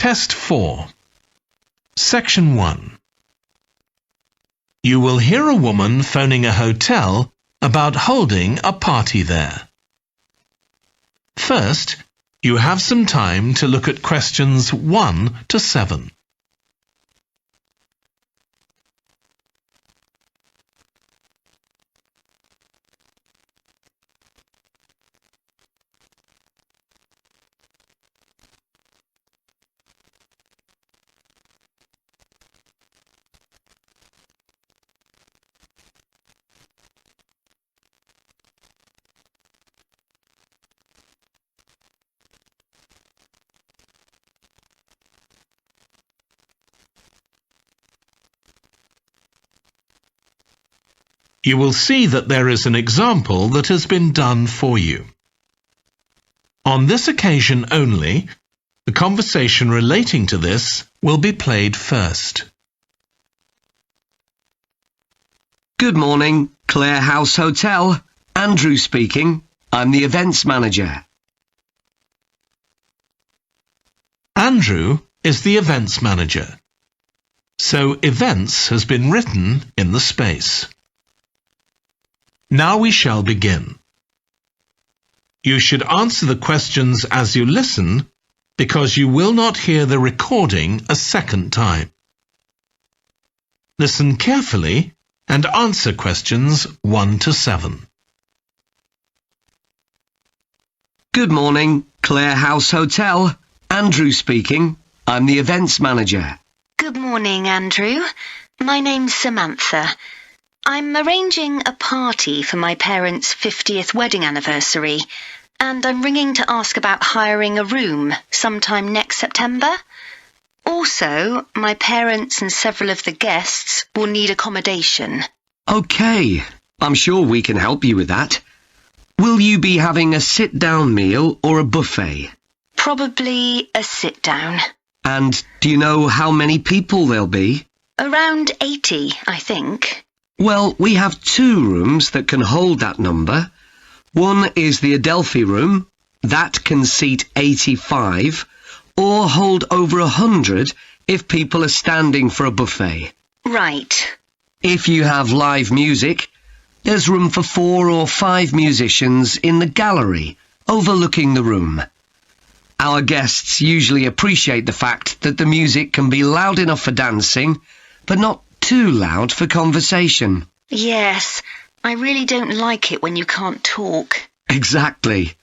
Test 4. Section 1. You will hear a woman phoning a hotel about holding a party there. First, you have some time to look at questions 1 to 7. You will see that there is an example that has been done for you. On this occasion only, the conversation relating to this will be played first. Good morning, Clare House Hotel. Andrew speaking. I'm the events manager. Andrew is the events manager. So events has been written in the space. Now we shall begin. You should answer the questions as you listen, because you will not hear the recording a second time. Listen carefully and answer questions 1 to 7. Good morning, Clare House Hotel. Andrew speaking. I'm the events manager. Good morning, Andrew. My name's Samantha. I'm arranging a party for my parents' 50th wedding anniversary, and I'm ringing to ask about hiring a room sometime next September. Also, my parents and several of the guests will need accommodation. OK, I'm sure we can help you with that. Will you be having a sit-down meal or a buffet? Probably a sit-down. And do you know how many people there'll be? Around 80, I think. Well, we have 2 rooms that can hold that number. One is the Adelphi room. That can seat 85, or hold over 100 if people are standing for a buffet. Right. If you have live music, there's room for 4 or 5 musicians in the gallery, overlooking the room. Our guests usually appreciate the fact that the music can be loud enough for dancing, but not too loud for conversation. Yes, I really don't like it when you can't talk. Exactly.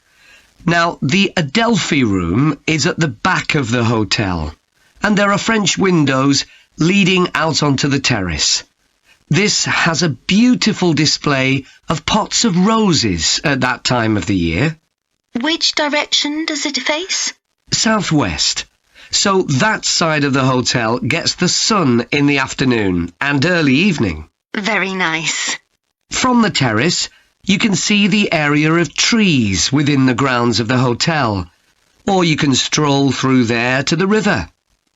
Now, the Adelphi room is at the back of the hotel, and there are French windows leading out onto the terrace. This has a beautiful display of pots of roses at that time of the year. Which direction does it face? Southwest. So that side of the hotel gets the sun in the afternoon and early evening. Very nice. From the terrace, you can see the area of trees within the grounds of the hotel, or you can stroll through there to the river.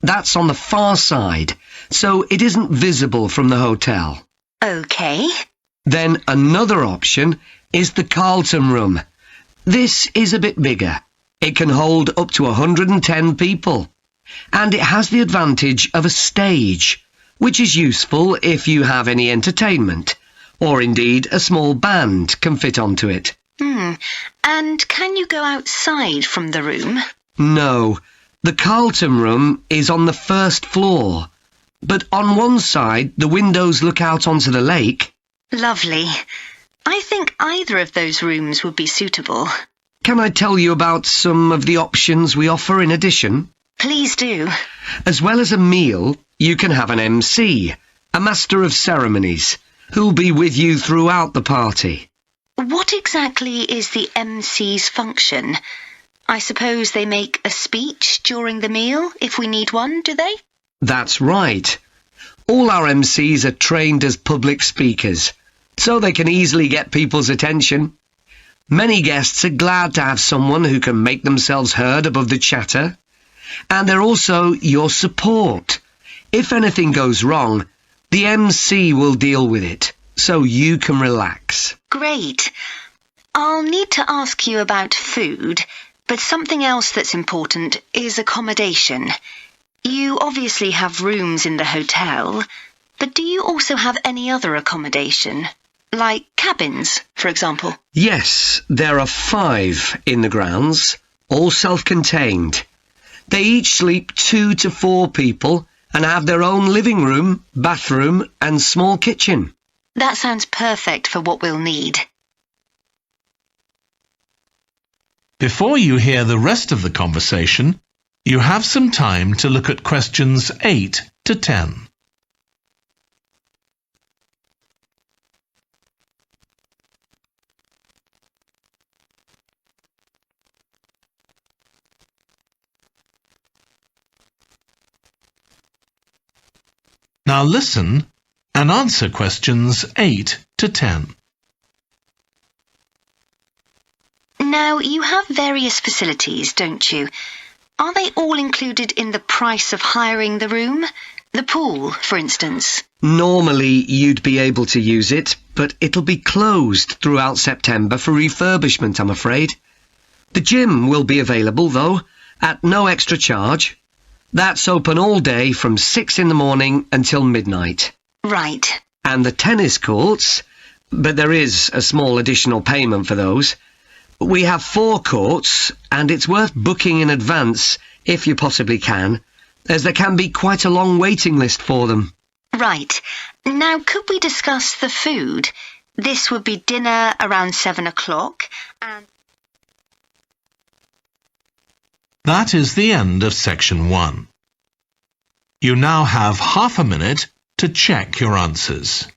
That's on the far side, so it isn't visible from the hotel. OK. Then another option is the Carlton room. This is a bit bigger. It can hold up to 110 people. And it has the advantage of a stage, which is useful if you have any entertainment, or indeed a small band can fit onto it. And can you go outside from the room? No, the Carlton room is on the first floor, but on one side the windows look out onto the lake. Lovely. I think either of those rooms would be suitable. Can I tell you about some of the options we offer in addition? Please do. As well as a meal, you can have an MC, a master of ceremonies, who'll be with you throughout the party. What exactly is the MC's function? I suppose they make a speech during the meal if we need one, do they? That's right. All our MCs are trained as public speakers, so they can easily get people's attention. Many guests are glad to have someone who can make themselves heard above the chatter. And they're also your support. If anything goes wrong, the MC will deal with it, so you can relax. Great. I'll need to ask you about food, but something else that's important is accommodation. You obviously have rooms in the hotel, but do you also have any other accommodation? Like cabins, for example? Yes, there are 5 in the grounds, all self-contained. They each sleep 2 to 4 people and have their own living room, bathroom and small kitchen. That sounds perfect for what we'll need. Before you hear the rest of the conversation, you have some time to look at questions 8 to 10. Now listen and answer questions 8 to 10. Now, you have various facilities, don't you? Are they all included in the price of hiring the room? The pool, for instance? Normally you'd be able to use it, but it'll be closed throughout September for refurbishment, I'm afraid. The gym will be available, though, at no extra charge. That's open all day from 6 in the morning until midnight. Right. And the tennis courts, but there is a small additional payment for those. We have 4 courts, and it's worth booking in advance if you possibly can, as there can be quite a long waiting list for them. Right. Now, could we discuss the food? This would be dinner around 7 o'clock, and... That is the end of section 1. You now have half a minute to check your answers.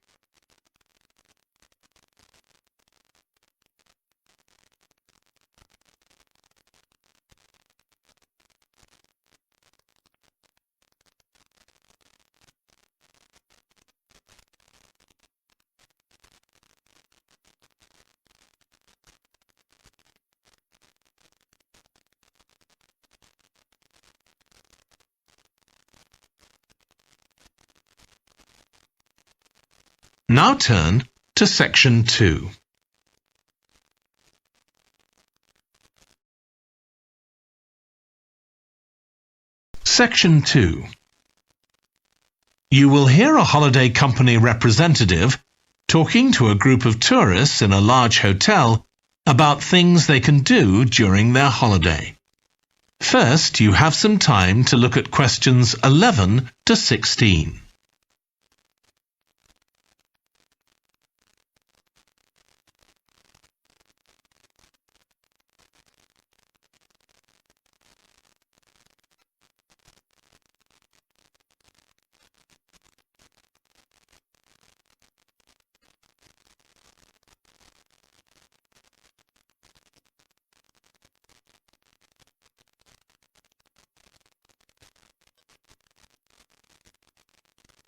Now turn to section 2. Section 2. You will hear a holiday company representative talking to a group of tourists in a large hotel about things they can do during their holiday. First, you have some time to look at questions 11 to 16.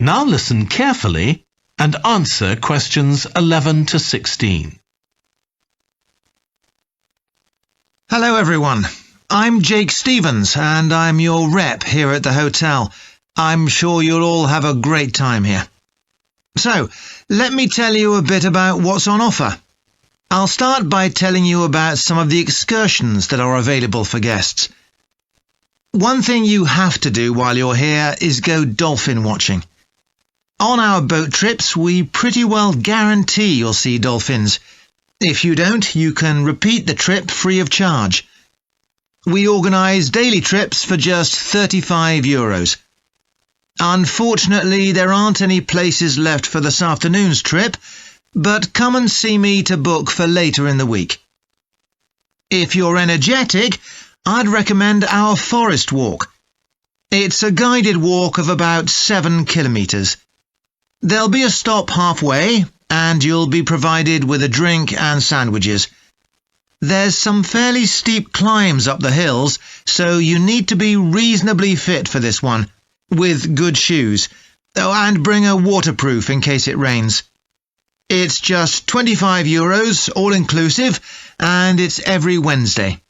Now listen carefully and answer questions 11 to 16. Hello everyone, I'm Jake Stevens and I'm your rep here at the hotel. I'm sure you'll all have a great time here. So, let me tell you a bit about what's on offer. I'll start by telling you about some of the excursions that are available for guests. One thing you have to do while you're here is go dolphin watching. On our boat trips, we pretty well guarantee you'll see dolphins. If you don't, you can repeat the trip free of charge. We organise daily trips for just €35. Unfortunately, there aren't any places left for this afternoon's trip, but come and see me to book for later in the week. If you're energetic, I'd recommend our forest walk. It's a guided walk of about 7 kilometres. There'll be a stop halfway, and you'll be provided with a drink and sandwiches. There's some fairly steep climbs up the hills, so you need to be reasonably fit for this one, with good shoes. Oh, and bring a waterproof in case it rains. It's just €25, all-inclusive, and it's every Wednesday.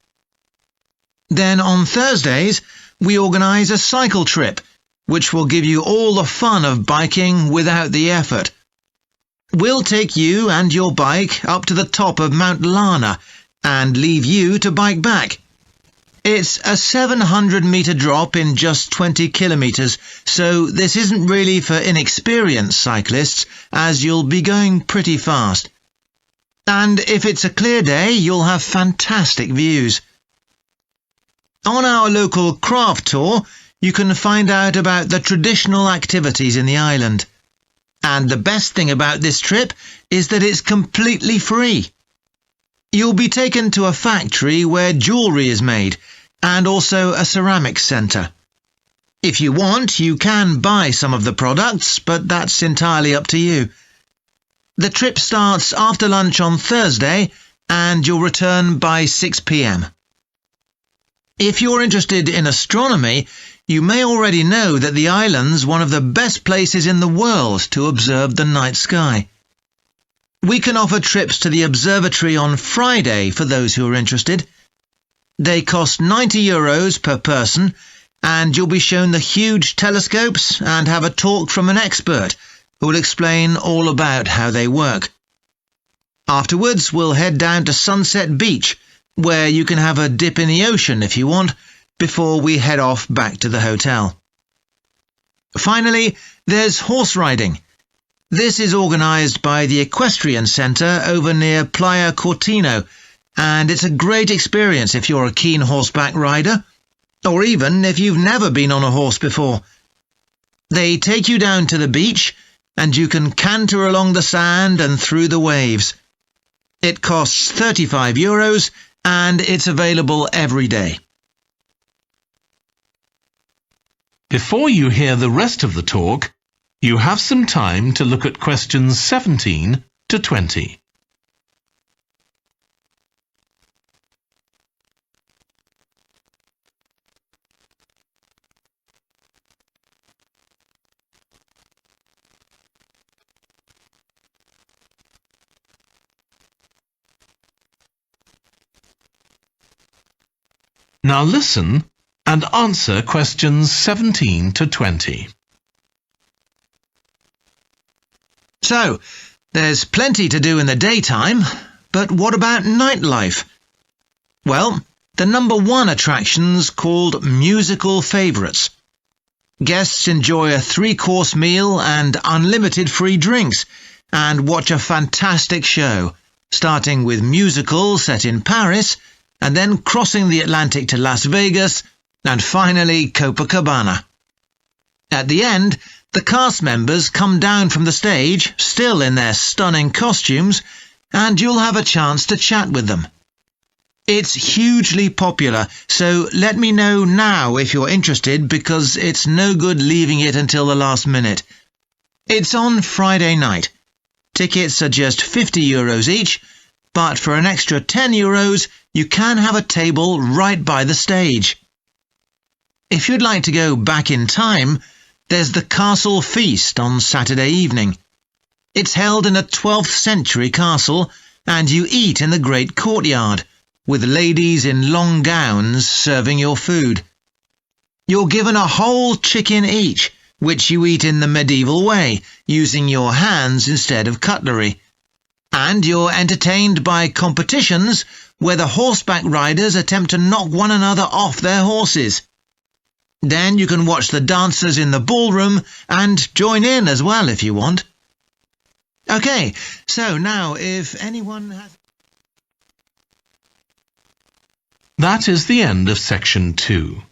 Then on Thursdays, we organise a cycle trip, which will give you all the fun of biking without the effort. We'll take you and your bike up to the top of Mount Lana and leave you to bike back. It's a 700-metre drop in just 20 kilometres, so this isn't really for inexperienced cyclists, as you'll be going pretty fast. And if it's a clear day, you'll have fantastic views. On our local craft tour, you can find out about the traditional activities in the island. And the best thing about this trip is that it's completely free. You'll be taken to a factory where jewellery is made, and also a ceramics centre. If you want, you can buy some of the products, but that's entirely up to you. The trip starts after lunch on Thursday, and you'll return by 6 p.m. If you're interested in astronomy, you may already know that the island's one of the best places in the world to observe the night sky. We can offer trips to the observatory on Friday for those who are interested. They cost €90 per person, and you'll be shown the huge telescopes and have a talk from an expert who will explain all about how they work. Afterwards, we'll head down to Sunset Beach, where you can have a dip in the ocean if you want, before we head off back to the hotel. Finally, there's horse riding. This is organised by the Equestrian Centre over near Playa Cortino, and it's a great experience if you're a keen horseback rider, or even if you've never been on a horse before. They take you down to the beach, and you can canter along the sand and through the waves. It costs €35, and it's available every day. Before you hear the rest of the talk, you have some time to look at questions 17 to 20. Now listen and answer questions 17 to 20. So, there's plenty to do in the daytime, but what about nightlife? Well, the number one attraction's called Musical Favourites. Guests enjoy a 3-course meal and unlimited free drinks, and watch a fantastic show, starting with musicals set in Paris, and then crossing the Atlantic to Las Vegas, and finally Copacabana. At the end, the cast members come down from the stage, still in their stunning costumes, and you'll have a chance to chat with them. It's hugely popular, so let me know now if you're interested, because it's no good leaving it until the last minute. It's on Friday night. Tickets are just €50 each, but for an extra €10, you can have a table right by the stage. If you'd like to go back in time, there's the Castle Feast on Saturday evening. It's held in a 12th century castle, and you eat in the great courtyard, with ladies in long gowns serving your food. You're given a whole chicken each, which you eat in the medieval way, using your hands instead of cutlery. And you're entertained by competitions where the horseback riders attempt to knock one another off their horses. Then you can watch the dancers in the ballroom and join in as well if you want. OK, so now if anyone has... That is the end of section 2.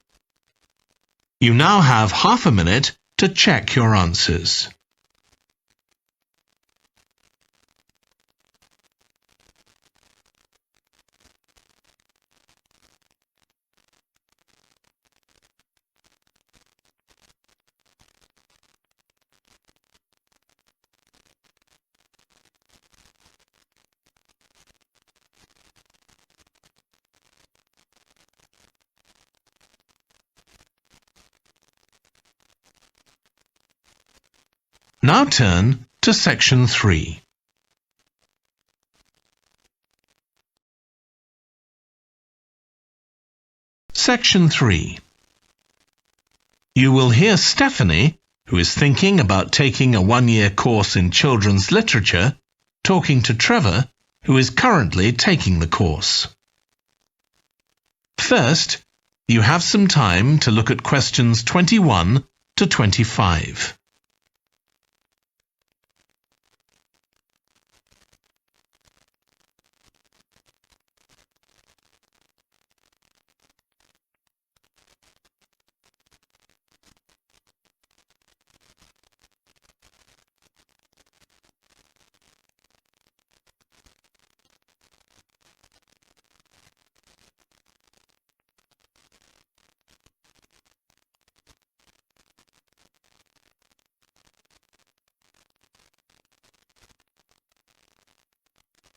You now have half a minute to check your answers. Now turn to section 3. Section 3. You will hear Stephanie, who is thinking about taking a 1-year course in children's literature, talking to Trevor, who is currently taking the course. First, You have some time to look at questions 21 to 25.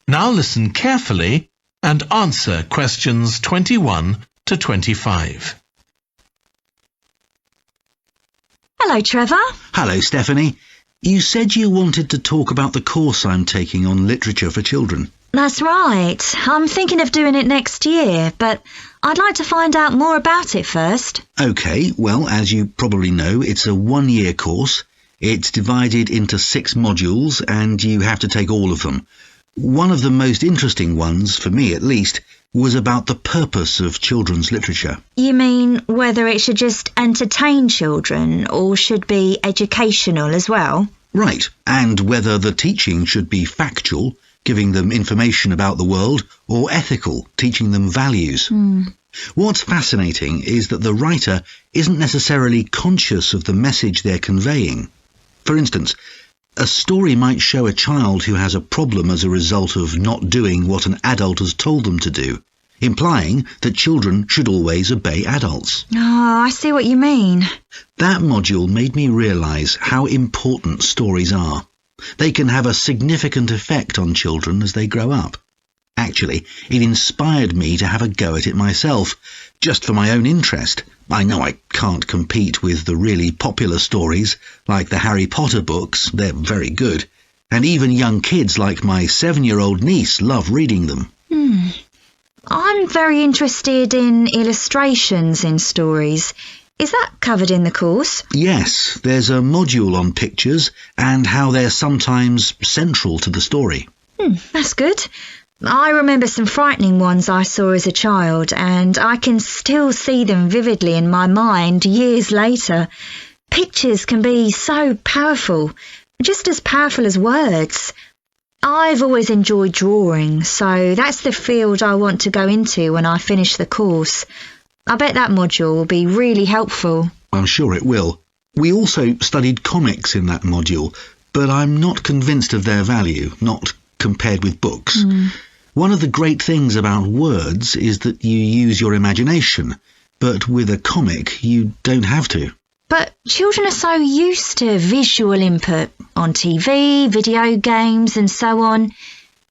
Now listen carefully and answer questions 21 to 25. Hello, Trevor. Hello, Stephanie. You said you wanted to talk about the course I'm taking on literature for children. That's right. I'm thinking of doing it next year, but I'd like to find out more about it first. OK, well, as you probably know, it's a one-year course. It's divided into 6 modules, and you have to take all of them. One of the most interesting ones, for me at least, was about the purpose of children's literature. You mean whether it should just entertain children or should be educational as well? Right, and whether the teaching should be factual, giving them information about the world, or ethical, teaching them values. What's fascinating is that the writer isn't necessarily conscious of the message they're conveying. For instance, a story might show a child who has a problem as a result of not doing what an adult has told them to do, implying that children should always obey adults. Oh, I see what you mean. That module made me realise how important stories are. They can have a significant effect on children as they grow up. Actually, it inspired me to have a go at it myself, just for my own interest. I know I can't compete with the really popular stories, like the Harry Potter books. They're very good. And even young kids like my 7-year-old niece love reading them. I'm very interested in illustrations in stories. Is that covered in the course? Yes, there's a module on pictures and how they're sometimes central to the story. That's good. I remember some frightening ones I saw as a child, and I can still see them vividly in my mind years later. Pictures can be so powerful, just as powerful as words. I've always enjoyed drawing, so that's the field I want to go into when I finish the course. I bet that module will be really helpful. I'm sure it will. We also studied comics in that module, but I'm not convinced of their value, not compared with books. One of the great things about words is that you use your imagination, but with a comic you don't have to. But children are so used to visual input on TV, video games and so on.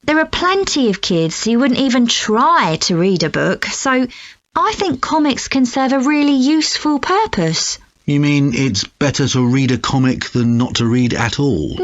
There are plenty of kids who wouldn't even try to read a book, so I think comics can serve a really useful purpose. You mean it's better to read a comic than not to read at all?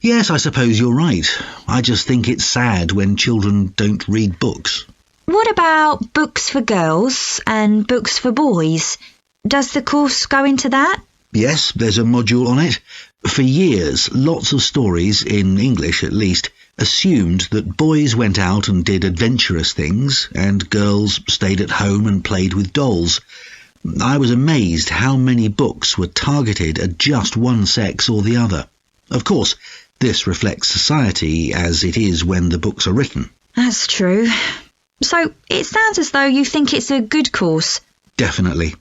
Yes, I suppose you're right. I just think it's sad when children don't read books. What about books for girls and books for boys? Does the course go into that? Yes, there's a module on it. For years, lots of stories, in English at least, assumed that boys went out and did adventurous things and girls stayed at home and played with dolls. I was amazed how many books were targeted at just one sex or the other. Of course, this reflects society as it is when the books are written. That's true. So it sounds as though you think it's a good course. Definitely.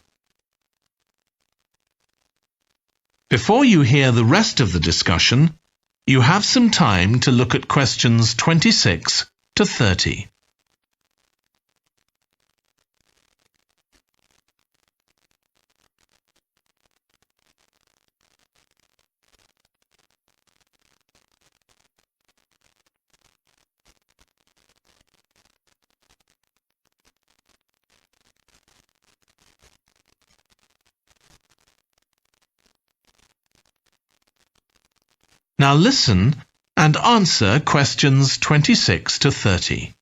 Before you hear the rest of the discussion, you have some time to look at questions 26 to 30. Now listen and answer questions 26 to 30.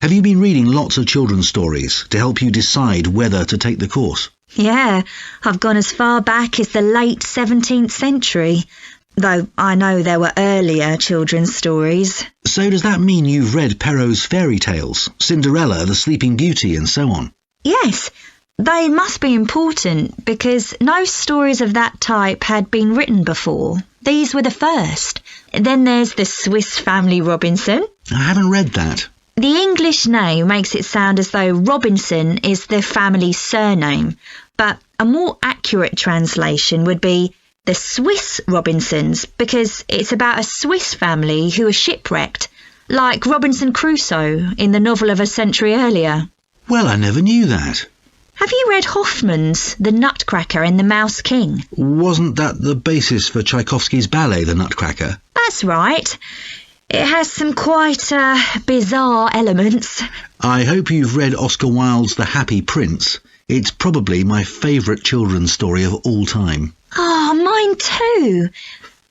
Have you been reading lots of children's stories to help you decide whether to take the course? Yeah, I've gone as far back as the late 17th century. though I know there were earlier children's stories. So does that mean you've read Perrault's fairy tales, Cinderella, the Sleeping Beauty and so on? Yes, they must be important because no stories of that type had been written before. These were the first. Then there's the Swiss Family Robinson. I haven't read that. The English name makes it sound as though Robinson is the family's surname, but a more accurate translation would be the Swiss Robinsons because it's about a Swiss family who are shipwrecked, like Robinson Crusoe in the novel of a century earlier. Well, I never knew that. Have you read Hoffmann's The Nutcracker and the Mouse King? Wasn't that the basis for Tchaikovsky's ballet, The Nutcracker? That's right. It has some quite bizarre elements. I hope you've read Oscar Wilde's The Happy Prince. It's probably my favourite children's story of all time. Oh, mine too.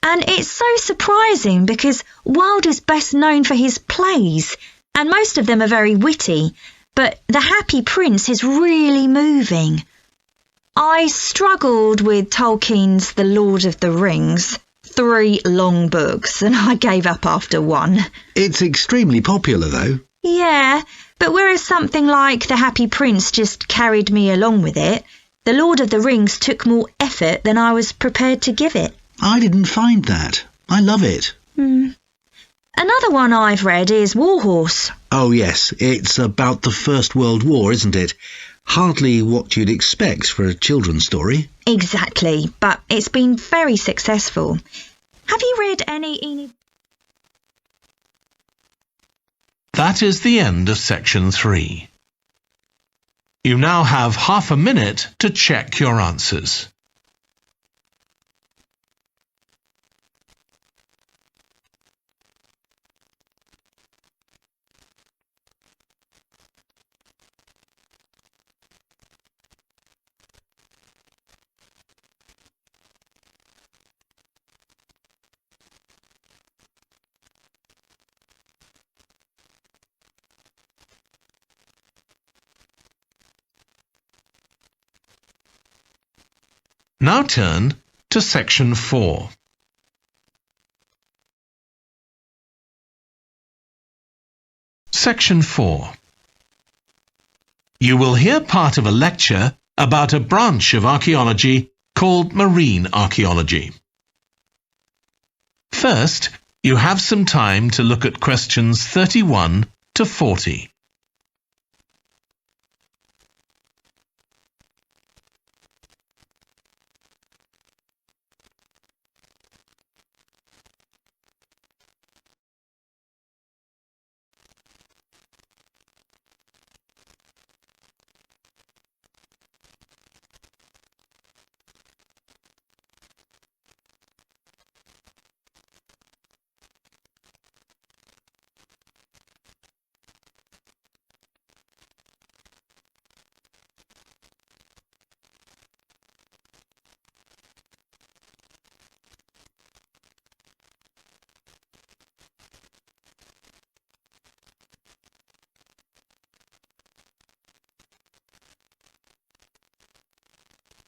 And it's so surprising because Wilde is best known for his plays, and most of them are very witty, but The Happy Prince is really moving. I struggled with Tolkien's The Lord of the Rings. 3 long books, and I gave up after 1. It's extremely popular, though. Yeah, but whereas something like The Happy Prince just carried me along with it, The Lord of the Rings took more effort than I was prepared to give it. I didn't find that. I love it. Another one I've read is Warhorse. Oh, yes. It's about the First World War, isn't it? Hardly what you'd expect for a children's story. Exactly, but it's been very successful. Have you read any... That is the end of section 3. You now have half a minute to check your answers. Now turn to section 4. Section 4. You will hear part of a lecture about a branch of archaeology called marine archaeology. First, you have some time to look at questions 31 to 40.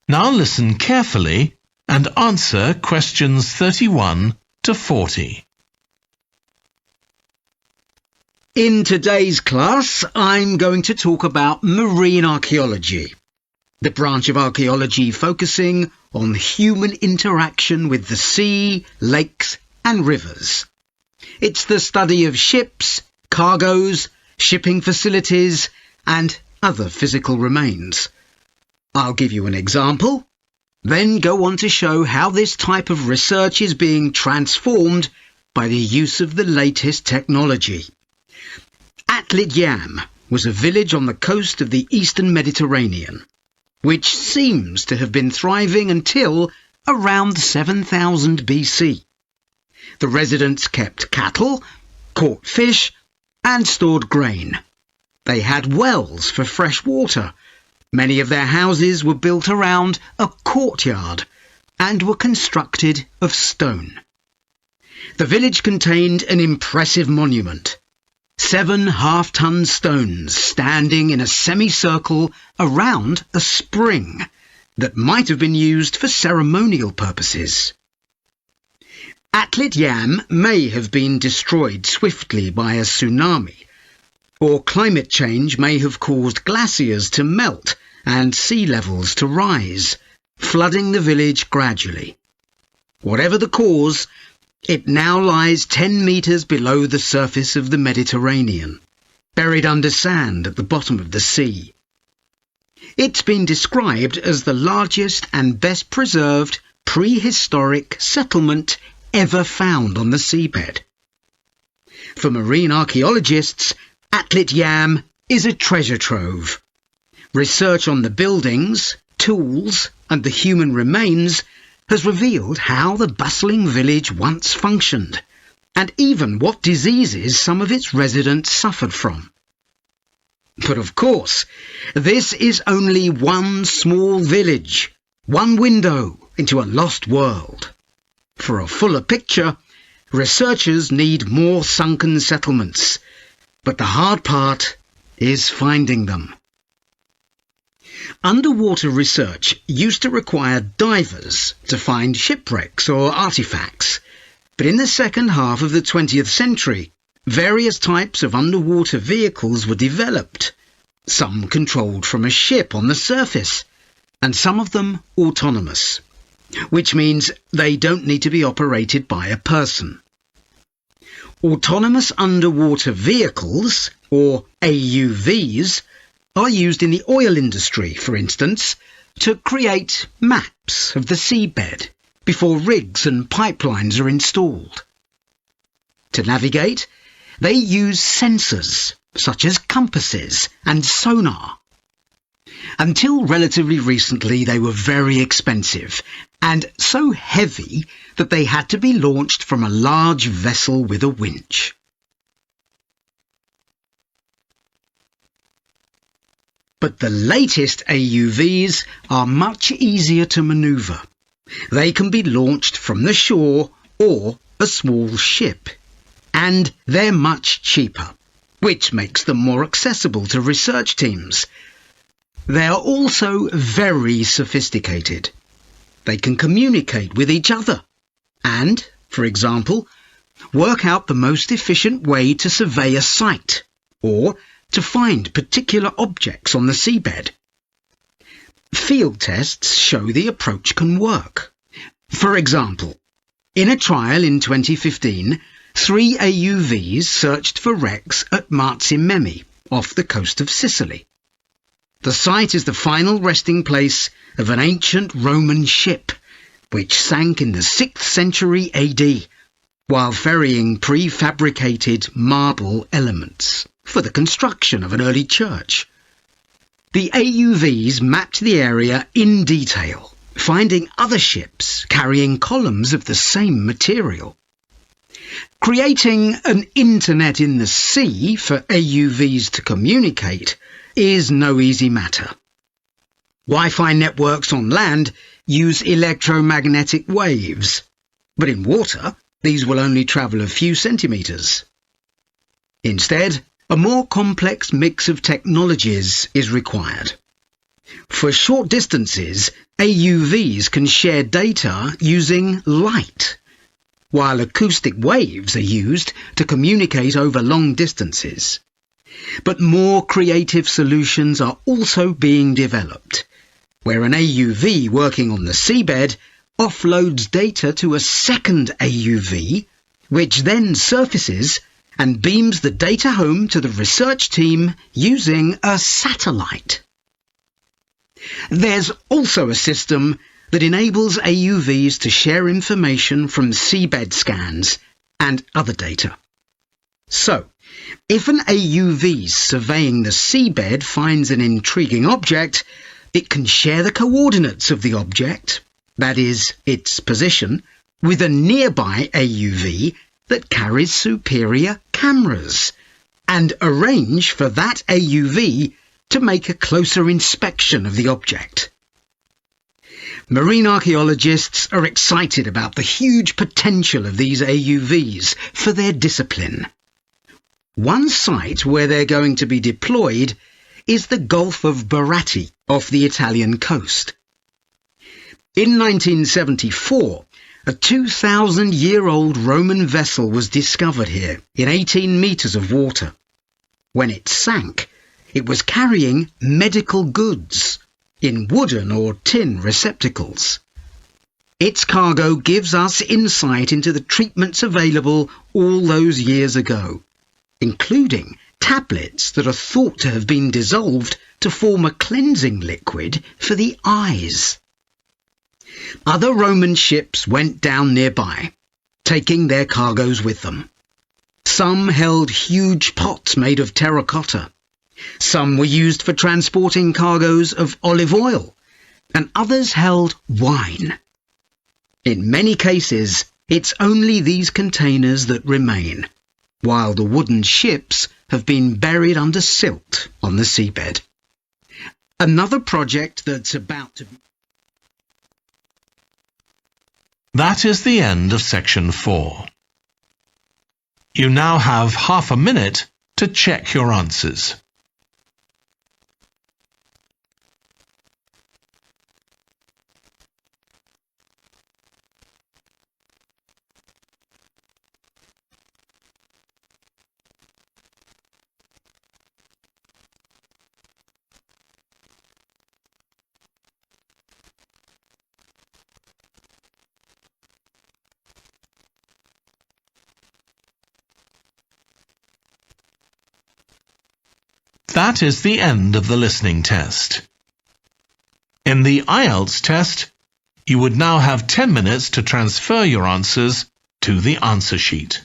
Now listen carefully and answer questions 31 to 40. In today's class, I'm going to talk about marine archaeology, the branch of archaeology focusing on human interaction with the sea, lakes and rivers. It's the study of ships, cargoes, shipping facilities and other physical remains. I'll give you an example, then go on to show how this type of research is being transformed by the use of the latest technology. Atlit Yam was a village on the coast of the eastern Mediterranean, which seems to have been thriving until around 7000 BC. The residents kept cattle, caught fish, and stored grain. They had wells for fresh water. Many of their houses were built around a courtyard and were constructed of stone. The village contained an impressive monument, 7 half-ton stones standing in a semicircle around a spring that might have been used for ceremonial purposes. Atlit Yam may have been destroyed swiftly by a tsunami, or climate change may have caused glaciers to melt and sea levels to rise, flooding the village gradually. Whatever the cause, it now lies 10 metres below the surface of the Mediterranean, buried under sand at the bottom of the sea. It's been described as the largest and best preserved prehistoric settlement ever found on the seabed. For marine archaeologists, Atlit Yam is a treasure trove. Research on the buildings, tools, and the human remains has revealed how the bustling village once functioned, and even what diseases some of its residents suffered from. But of course, this is only one small village, one window into a lost world. For a fuller picture, researchers need more sunken settlements, but the hard part is finding them. Underwater research used to require divers to find shipwrecks or artifacts, but in the second half of the 20th century, various types of underwater vehicles were developed, some controlled from a ship on the surface, and some of them autonomous, which means they don't need to be operated by a person. Autonomous underwater vehicles, or AUVs, are used in the oil industry, for instance, to create maps of the seabed before rigs and pipelines are installed. To navigate, they use sensors such as compasses and sonar. Until relatively recently, they were very expensive and so heavy that they had to be launched from a large vessel with a winch. But the latest AUVs are much easier to manoeuvre. They can be launched from the shore or a small ship, and they're much cheaper, which makes them more accessible to research teams. They are also very sophisticated. They can communicate with each other and, for example, work out the most efficient way to survey a site or to find particular objects on the seabed. Field tests show the approach can work. For example, in a trial in 2015, 3 AUVs searched for wrecks at Marzi off the coast of Sicily. The site is the final resting place of an ancient Roman ship, which sank in the 6th century AD, while ferrying prefabricated marble elements for the construction of an early church. The AUVs mapped the area in detail, finding other ships carrying columns of the same material. Creating an internet in the sea for AUVs to communicate is no easy matter. Wi-Fi networks on land use electromagnetic waves, but in water these will only travel a few centimetres. Instead, a more complex mix of technologies is required. For short distances, AUVs can share data using light, while acoustic waves are used to communicate over long distances. But more creative solutions are also being developed, where an AUV working on the seabed offloads data to a second AUV, which then surfaces and beams the data home to the research team using a satellite. There's also a system that enables AUVs to share information from seabed scans and other data. So, if an AUV surveying the seabed finds an intriguing object, it can share the coordinates of the object, that is, its position, with a nearby AUV that carries superior cameras, and arrange for that AUV to make a closer inspection of the object. Marine archaeologists are excited about the huge potential of these AUVs for their discipline. One site where they're going to be deployed is the Gulf of Baratti off the Italian coast. In 1974, A 2,000-year-old Roman vessel was discovered here in 18 metres of water. When it sank, it was carrying medical goods in wooden or tin receptacles. Its cargo gives us insight into the treatments available all those years ago, including tablets that are thought to have been dissolved to form a cleansing liquid for the eyes. Other Roman ships went down nearby, taking their cargoes with them. Some held huge pots made of terracotta. Some were used for transporting cargoes of olive oil, and others held wine. In many cases, it's only these containers that remain, while the wooden ships have been buried under silt on the seabed. Another project that's about to be... That is the end of section 4. You now have half a minute to check your answers. That is the end of the listening test. In the IELTS test, you would now have 10 minutes to transfer your answers to the answer sheet.